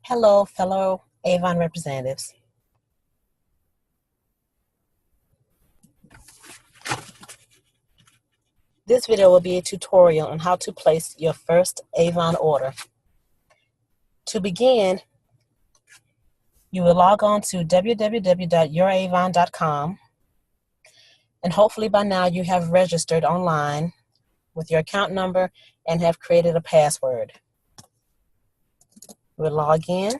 Hello, fellow AVON representatives. This video will be a tutorial on how to place your first AVON order. To begin, you will log on to www.youravon.com, and hopefully by now you have registered online with your account number and have created a password. We'll log in.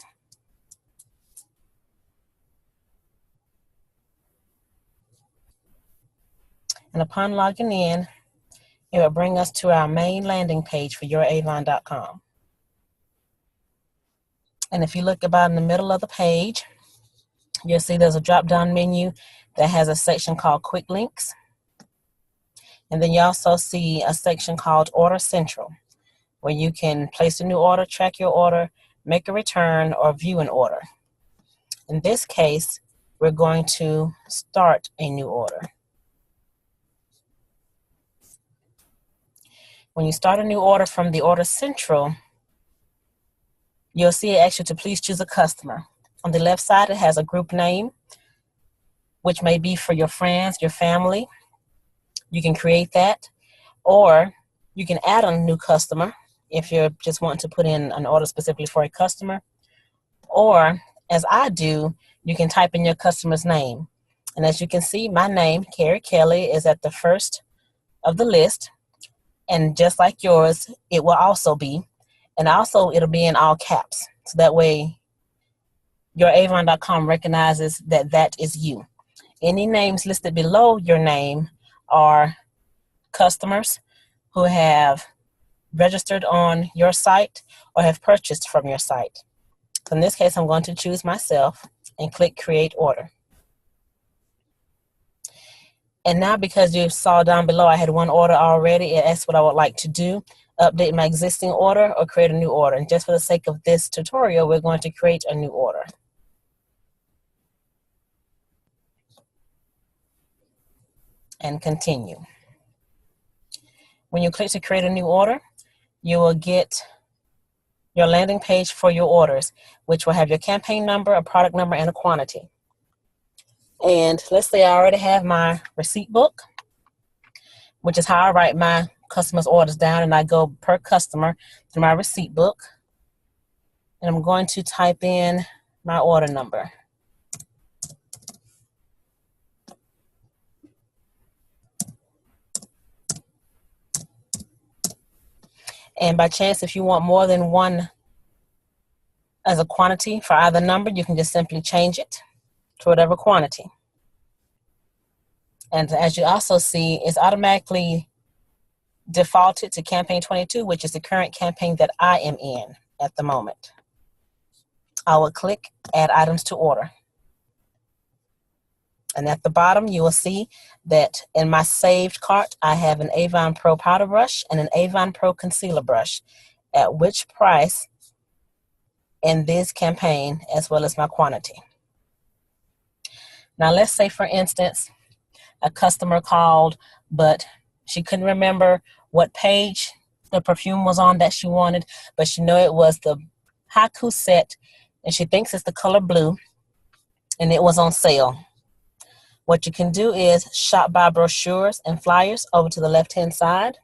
And upon logging in, it will bring us to our main landing page for youravon.com. And if you look about in the middle of the page, you'll see there's a drop-down menu that has a section called Quick Links. And then you also see a section called Order Central, where you can place a new order, track your order, make a return, or view an order. In this case, we're going to start a new order. When you start a new order from the Order Central, you'll see it asks you to please choose a customer. On the left side, it has a group name, which may be for your friends, your family. You can create that, or you can add a new customer if you're just wanting to put in an order specifically for a customer. Or, as I do, you can type in your customer's name. And as you can see, my name, Carrie Kelly, is at the first of the list. And just like yours, it will also be. And also, it'll be in all caps. So that way, youravon.com recognizes that that is you. Any names listed below your name are customers who have registered on your site or have purchased from your site. So in this case, I'm going to choose myself and click Create Order. And now, because you saw down below, I had one order already. It asks what I would like to do, update my existing order or create a new order. And just for the sake of this tutorial, we're going to create a new order. And continue. When you click to create a new order, you will get your landing page for your orders, which will have your campaign number, a product number, and a quantity. And let's say I already have my receipt book, which is how I write my customers' orders down, and I go per customer to my receipt book. And I'm going to type in my order number. And by chance, if you want more than one as a quantity for either number, you can just simply change it to whatever quantity. And as you also see, it's automatically defaulted to campaign 22, which is the current campaign that I am in at the moment. I will click Add Items to Order. And at the bottom, you will see that in my saved cart, I have an AVON Pro powder brush and an AVON Pro concealer brush, at which price in this campaign, as well as my quantity. Now, let's say, for instance, a customer called, but she couldn't remember what page the perfume was on that she wanted, but she knew it was the Haiku set, and she thinks it's the color blue, and it was on sale. What you can do is shop by brochures and flyers over to the left-hand side.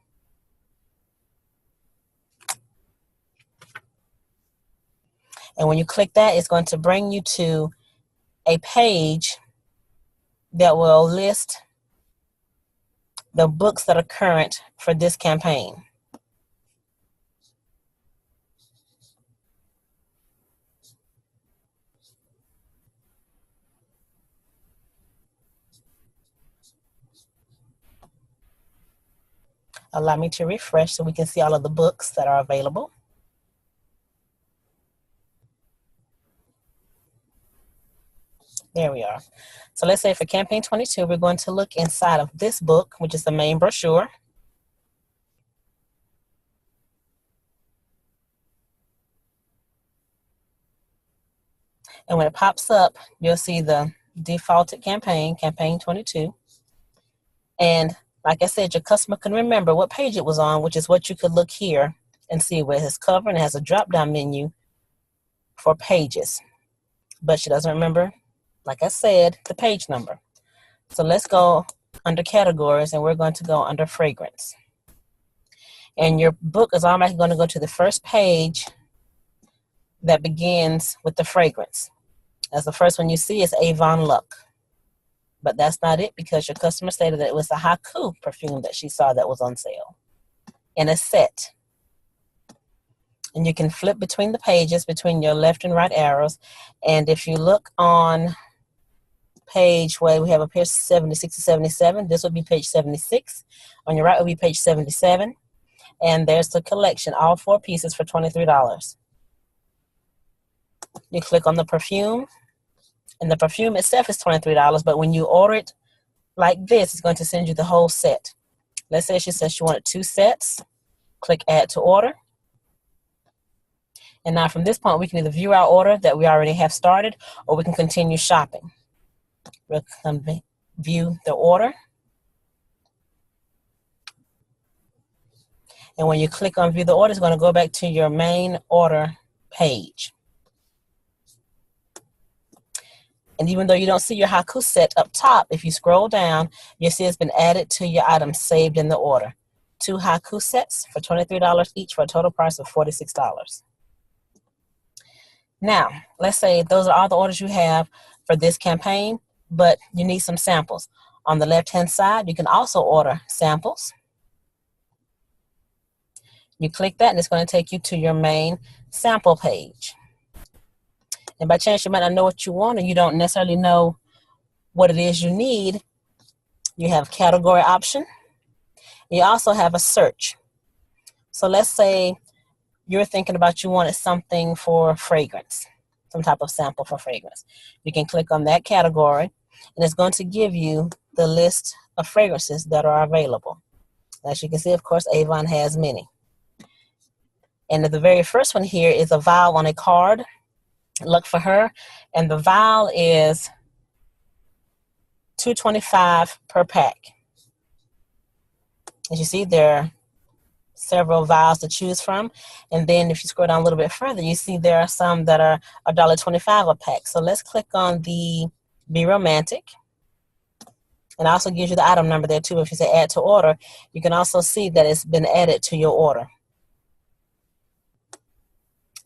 And when you click that, it's going to bring you to a page that will list the books that are current for this campaign. Allow me to refresh so we can see all of the books that are available. There we are. So let's say for campaign 22, we're going to look inside of this book, which is the main brochure. And when it pops up, you'll see the defaulted campaign, campaign 22. And like I said, your customer can remember what page it was on, which is what you could look here and see where it has cover, and it has a drop-down menu for pages, but she doesn't remember, like I said, the page number. So let's go under categories, and we're going to go under fragrance. And your book is automatically going to go to the first page that begins with the fragrance. As the first one you see is AVON Luck. But that's not it, because your customer stated that it was a Haiku perfume that she saw that was on sale in a set. And you can flip between the pages, between your left and right arrows. And if you look on page where we have a page 76 to 77, this would be page 76. On your right would be page 77. And there's the collection, all 4 pieces for $23. You click on the perfume, and the perfume itself is $23, but when you order it like this, it's going to send you the whole set. Let's say she says she wanted 2 sets. Click Add to Order. And now from this point, we can either view our order that we already have started, or we can continue shopping. We'll come view the order. And when you click on View the Order, it's going to go back to your main order page. And even though you don't see your Haiku set up top, if you scroll down, you'll see it's been added to your items saved in the order. 2 Haiku sets for $23 each, for a total price of $46. Now, let's say those are all the orders you have for this campaign, but you need some samples. On the left-hand side, you can also order samples. You click that, and it's going to take you to your main sample page. And by chance, you might not know what you want, or you don't necessarily know what it is you need. You have category option. You also have a search. So let's say you're thinking about you wanted something for fragrance, some type of sample for fragrance. You can click on that category, and it's going to give you the list of fragrances that are available. As you can see, of course, Avon has many. And the very first one here is a vial on a card. Look for her, and the vial is $2.25 per pack. As you see, there are several vials to choose from, and then if you scroll down a little bit further, you see there are some that are $1.25 a pack. So let's click on the Be Romantic, and it also gives you the item number there too. If you say Add to Order, you can also see that it's been added to your order.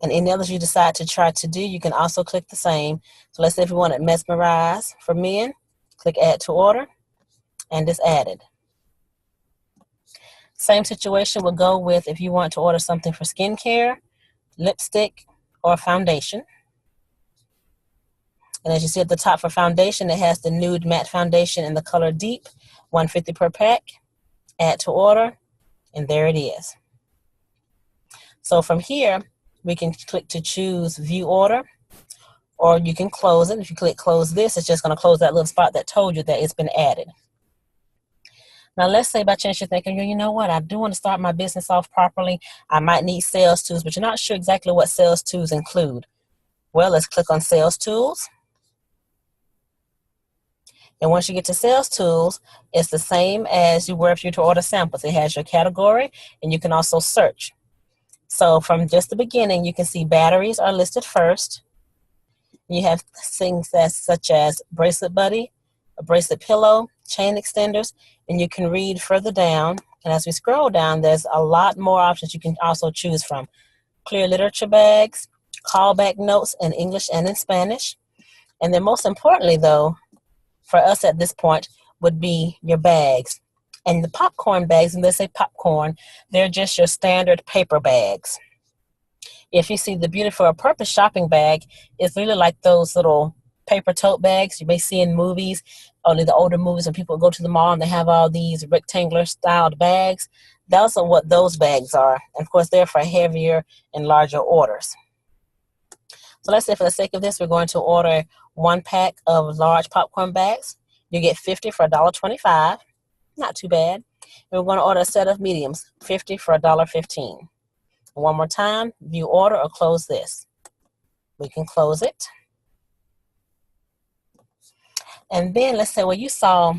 And any others you decide to try to do, you can also click the same. So let's say if we wanted Mesmerize for men, click Add to Order, and it's added. Same situation will go with if you want to order something for skincare, lipstick, or foundation. And as you see at the top for foundation, it has the Nude Matte Foundation in the color Deep, $1.50 per pack. Add to Order, and there it is. So from here, we can click to choose View Order, or you can close it. If you click Close This, it's just going to close that little spot that told you that it's been added. Now, let's say by chance you're thinking, you know what, I do want to start my business off properly. I might need sales tools, but you're not sure exactly what sales tools include. Well, let's click on Sales Tools. And once you get to Sales Tools, it's the same as you were if you were to order samples. It has your category, and you can also search. So from just the beginning, you can see batteries are listed first. You have things that's such as bracelet buddy, a bracelet pillow, chain extenders, and you can read further down. And as we scroll down, there's a lot more options you can also choose from. Clear literature bags, callback notes in English and in Spanish. And then most importantly, though, for us at this point, would be your bags. And the popcorn bags, and they say popcorn, they're just your standard paper bags. If you see the Beauty for a Purpose shopping bag, it's really like those little paper tote bags you may see in movies, only the older movies when people go to the mall and they have all these rectangular styled bags. Those are what those bags are. And of course, they're for heavier and larger orders. So let's say for the sake of this, we're going to order 1 pack of large popcorn bags. You get 50 for $1.25. Not too bad. And we're going to order a set of mediums, 50 for $1.15. One more time, view order or close this. We can close it. And then let's say, well, you saw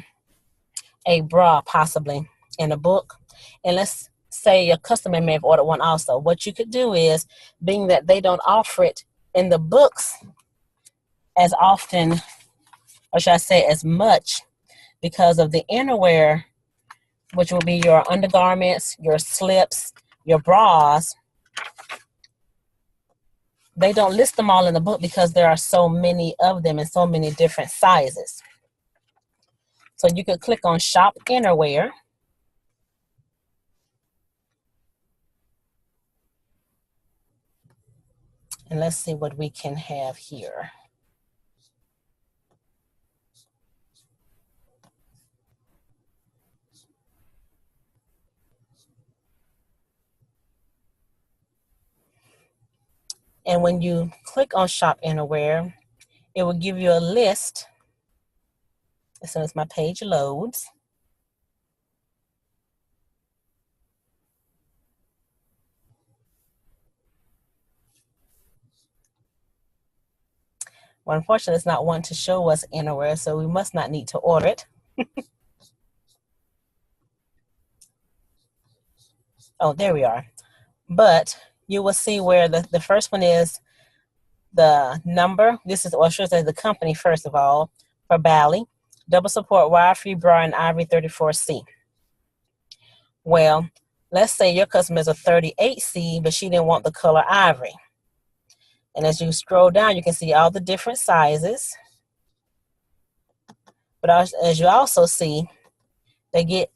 a bra possibly in a book, and let's say your customer may have ordered one also. What you could do is, being that they don't offer it in the books as often, or should I say as much, because of the innerwear, which will be your undergarments, your slips, your bras. They don't list them all in the book because there are so many of them in so many different sizes. So you could click on Shop Innerwear. And let's see what we can have here. And when you click on Shop Innerwear, it will give you a list as soon as my page loads. Well, unfortunately, it's not one to show us innerwear, so we must not need to order it. Oh, there we are. But you will see where the first one is the number. This is, or should I say the company, first of all, for Bally. Double support wire-free bra in Ivory 34C. Well, let's say your customer is a 38C, but she didn't want the color ivory. And as you scroll down, you can see all the different sizes. But as you also see, they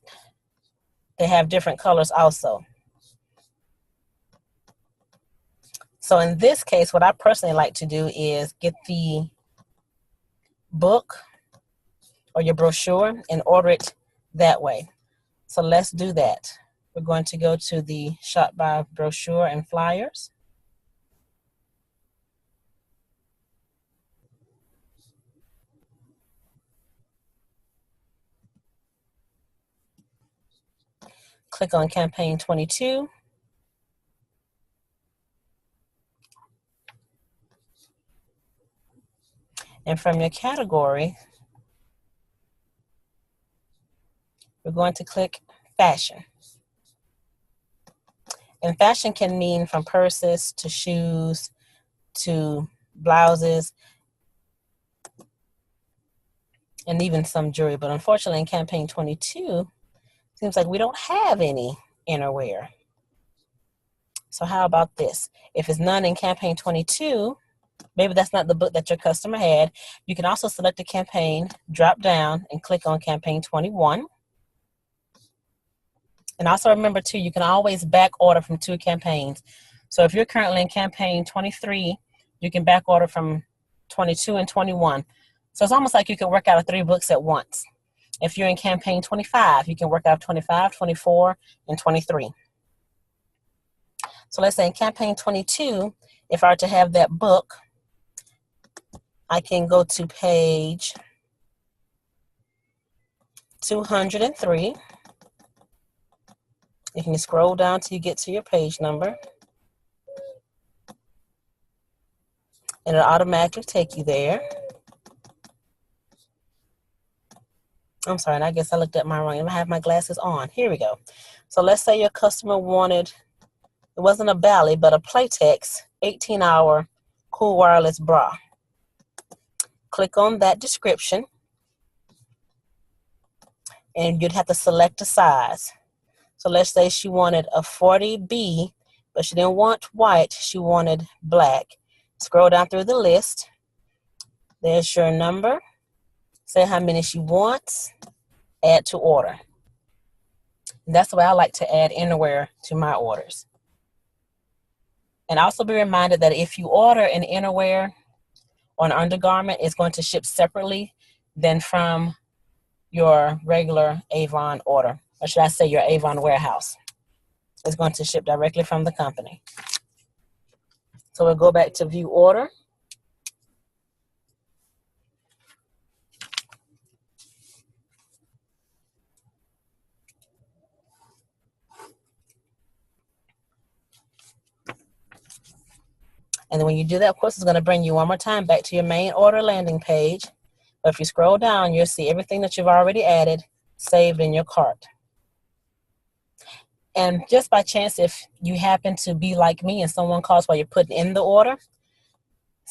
have different colors also. So in this case, what I personally like to do is get the book or your brochure and order it that way. So let's do that. We're going to go to the Shop by Brochure and Flyers. Click on Campaign 22. And from your category, we're going to click Fashion. And fashion can mean from purses to shoes to blouses and even some jewelry. But unfortunately in Campaign 22, seems like we don't have any innerwear. So how about this? If it's none in Campaign 22, maybe that's not the book that your customer had. You can also select a campaign, drop down, and click on Campaign 21. And also remember too, you can always back order from 2 campaigns. So if you're currently in Campaign 23, you can back order from 22 and 21. So it's almost like you can work out of 3 books at once. If you're in Campaign 25, you can work out 25, 24, and 23. So let's say in Campaign 22, if I were to have that book, I can go to page 203. You can scroll down till you get to your page number. And it'll automatically take you there. I'm sorry, and I guess I looked at my wrong. I have my glasses on. Here we go. So let's say your customer wanted, it wasn't a Bally, but a Playtex 18-hour cool wireless bra. Click on that description, and you'd have to select a size. So let's say she wanted a 40B, but she didn't want white, she wanted black. Scroll down through the list. There's your number. Say how many she wants. Add to order. And that's the way I like to add innerwear to my orders. And also be reminded that if you order an innerwear or an undergarment, it's going to ship separately than from your regular AVON order. Or should I say your AVON warehouse. It's going to ship directly from the company. So we'll go back to view order. And then when you do that, of course, it's going to bring you one more time back to your main order landing page. But if you scroll down, you'll see everything that you've already added saved in your cart. And just by chance, if you happen to be like me and someone calls while you're putting in the order,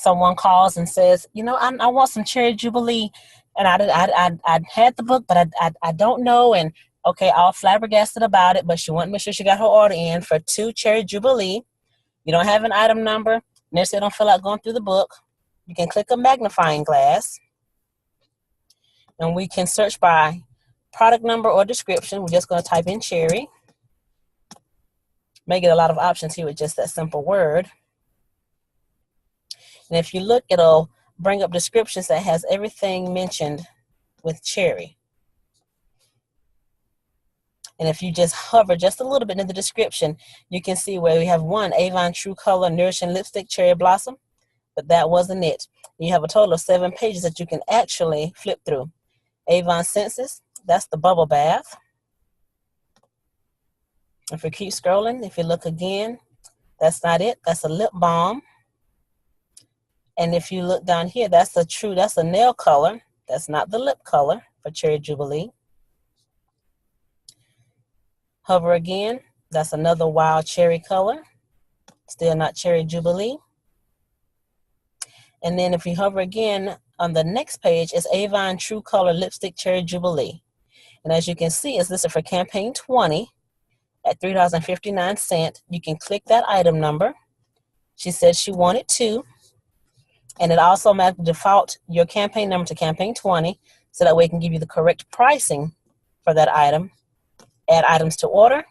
someone calls and says, you know, I want some Cherry Jubilee, and I had the book, but I don't know, and okay, all flabbergasted about it, but she wanted to make sure she got her order in for 2 Cherry Jubilee. You don't have an item number, necessarily don't feel like going through the book. You can click a magnifying glass, and we can search by product number or description. We're just going to type in Cherry. May get a lot of options here with just that simple word. And if you look, it'll bring up descriptions that has everything mentioned with Cherry. And if you just hover just a little bit in the description, you can see where we have 1 Avon True Color Nourishing Lipstick Cherry Blossom, but that wasn't it. You have a total of 7 pages that you can actually flip through. Avon Senses, that's the bubble bath. If you keep scrolling, if you look again, that's not it. That's a lip balm. And if you look down here, that's a nail color. That's not the lip color for Cherry Jubilee. Hover again, that's another wild cherry color. Still not Cherry Jubilee. And then if you hover again, on the next page is Avon True Color Lipstick Cherry Jubilee. And as you can see, it's listed for campaign 20 at $3.59. You can click that item number. She said she wanted 2. And it also automatically default your campaign number to campaign 20, so that way it can give you the correct pricing for that item. Add items to order.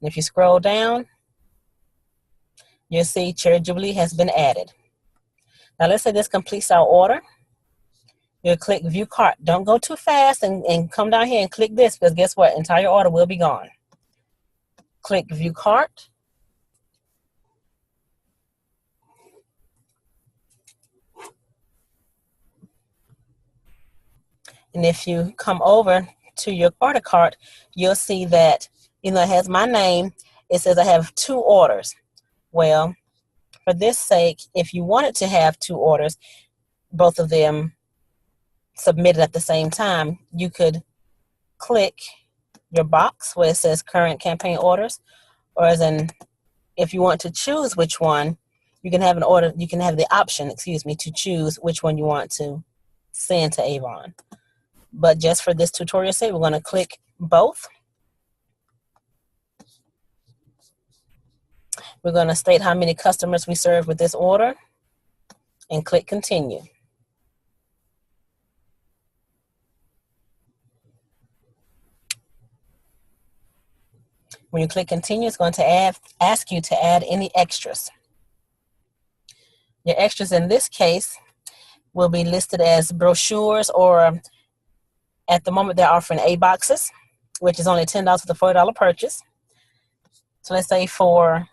And if you scroll down, you'll see Cherry Jubilee has been added. Now let's say this completes our order. You'll click View Cart. Don't go too fast and come down here and click this, because guess what? Entire order will be gone. Click View Cart. And if you come over to your order cart, you'll see that, it has my name. It says I have 2 orders. Well, for this sake, if you wanted to have 2 orders, both of them submitted at the same time, you could click your box where it says current campaign orders, or as in, if you want to choose which one, you can have the option, to choose which one you want to send to Avon. But just for this tutorial sake, we're going to click both. We're going to state how many customers we serve with this order and click continue. When you click continue, it's going to ask you to add any extras. Your extras in this case will be listed as brochures, or at the moment they're offering A boxes, which is only $10 with a $40 purchase. So let's say for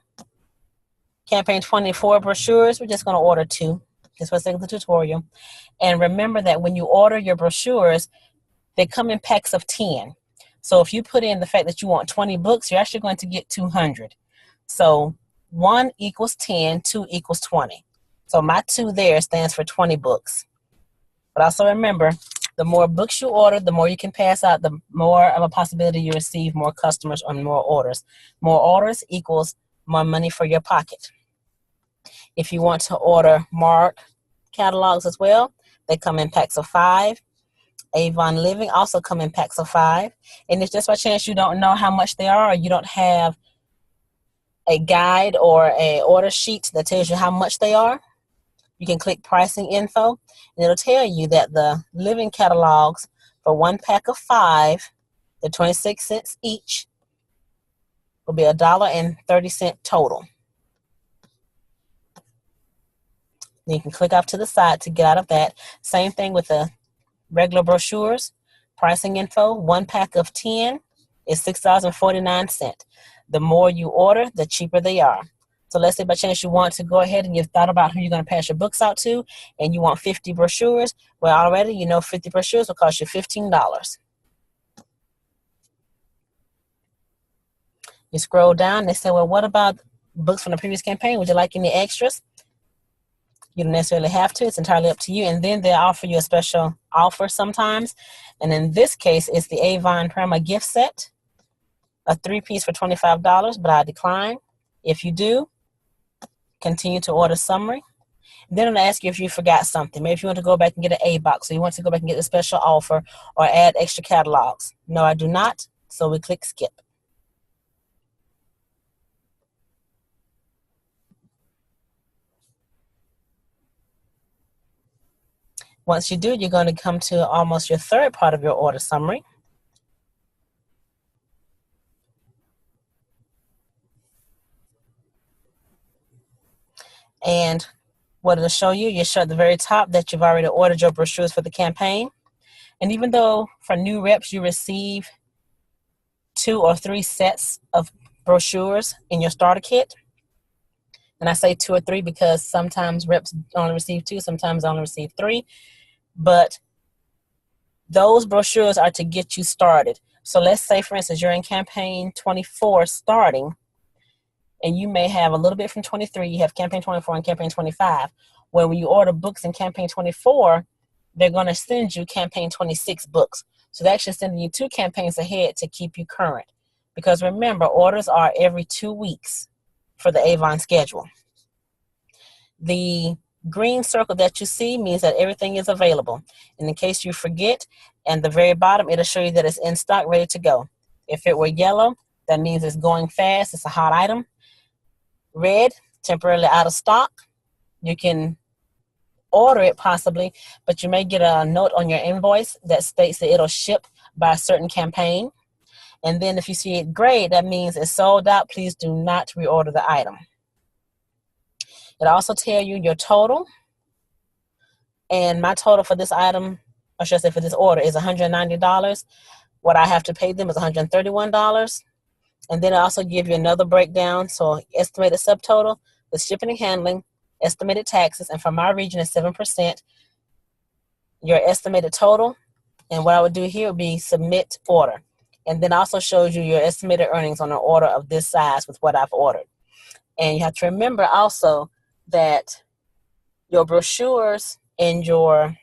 campaign 24 brochures, we're just going to order 2, just for the sake of the tutorial. And remember that when you order your brochures, they come in packs of 10. So if you put in the fact that you want 20 books, you're actually going to get 200. So 1 equals 10, 2 equals 20. So my 2 there stands for 20 books. But also remember, the more books you order, the more you can pass out, the more of a possibility you receive more customers or more orders. More orders equals more money for your pocket. If you want to order marked catalogs as well, they come in packs of 5. Avon Living also come in packs of 5. And if just by chance you don't know how much they are, or you don't have a guide or an order sheet that tells you how much they are, you can click pricing info, and it'll tell you that the living catalogs for 1 pack of 5, they're 26 cents each, will be $1.30 total. Then you can click off to the side to get out of that. Same thing with the regular brochures. Pricing info, 1 pack of 10 is $6.49. The more you order, the cheaper they are. So let's say by chance you want to go ahead and you've thought about who you're going to pass your books out to, and you want 50 brochures. Well, already you know 50 brochures will cost you $15. You scroll down, they say, well, what about books from the previous campaign? Would you like any extras? You don't necessarily have to. It's entirely up to you. And then they offer you a special offer sometimes. And in this case, it's the Avon Prima gift set, a 3-piece for $25, but I decline. If you do, continue to order summary. Then it'll ask you if you forgot something. Maybe if you want to go back and get an A box, or you want to go back and get a special offer or add extra catalogs. No, I do not. So we click skip. Once you do, you're going to come to almost your third part of your order summary. And what it'll show you, you show at the very top that you've already ordered your brochures for the campaign. And even though for new reps you receive 2 or 3 sets of brochures in your starter kit, and I say 2 or 3 because sometimes reps only receive 2, sometimes only receive 3, but those brochures are to get you started. So let's say, for instance, you're in campaign 24 starting, and you may have a little bit from 23. You have campaign 24 and campaign 25. Well, when you order books in campaign 24, they're going to send you campaign 26 books. So they're actually sending you 2 campaigns ahead to keep you current. Because remember, orders are every 2 weeks for the AVON schedule. The green circle that you see means that everything is available. And in case you forget, at the very bottom, it'll show you that it's in stock, ready to go. If it were yellow, that means it's going fast. It's a hot item. Red, temporarily out of stock. You can order it possibly, but you may get a note on your invoice that states that it'll ship by a certain campaign. And then if you see it gray, that means it's sold out. Please do not reorder the item. It'll also tell you your total. And my total for this item, or should I say for this order, is $190. What I have to pay them is $131. And then I also give you another breakdown. So estimated subtotal, the shipping and handling, estimated taxes, and for my region is 7%. Your estimated total, and what I would do here would be submit order. And then also shows you your estimated earnings on an order of this size with what I've ordered. And you have to remember also that your brochures and your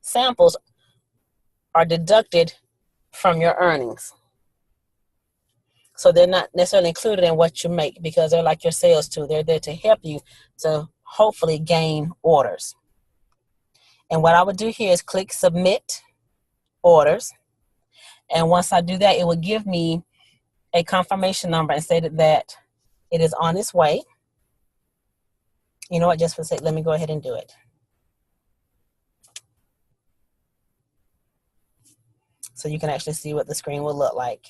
samples are deducted from your earnings. So they're not necessarily included in what you make because they're like your sales tool. They're there to help you to hopefully gain orders. And what I would do here is click submit orders. And once I do that, it will give me a confirmation number and say that it is on its way. You know what, just for a sec, let me go ahead and do it. So you can actually see what the screen will look like.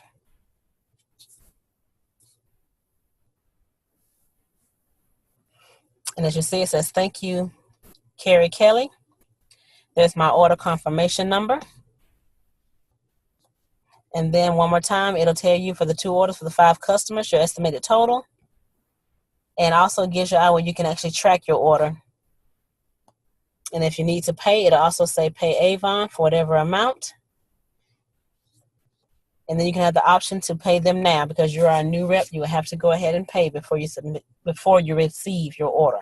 And as you see, it says, thank you, Carrie Kelly. There's my order confirmation number. And then one more time, it'll tell you for the 2 orders for the 5 customers, your estimated total. And also gives you out where you can actually track your order. And if you need to pay, it'll also say pay AVON for whatever amount. And then you can have the option to pay them now because you're a new rep. You will have to go ahead and pay before you submit, before you receive your order.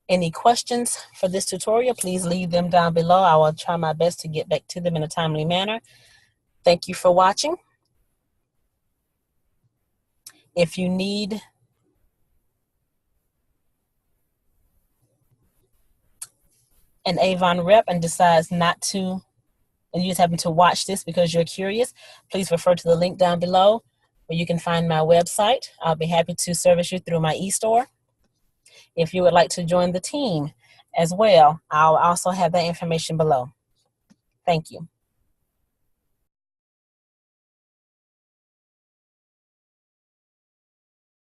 Any questions for this tutorial, please leave them down below. I will try my best to get back to them in a timely manner. Thank you for watching. If you need an AVON rep and decides not to, and you just happen to watch this because you're curious, please refer to the link down below where you can find my website. I'll be happy to service you through my e-store. If you would like to join the team as well, I'll also have that information below. Thank you.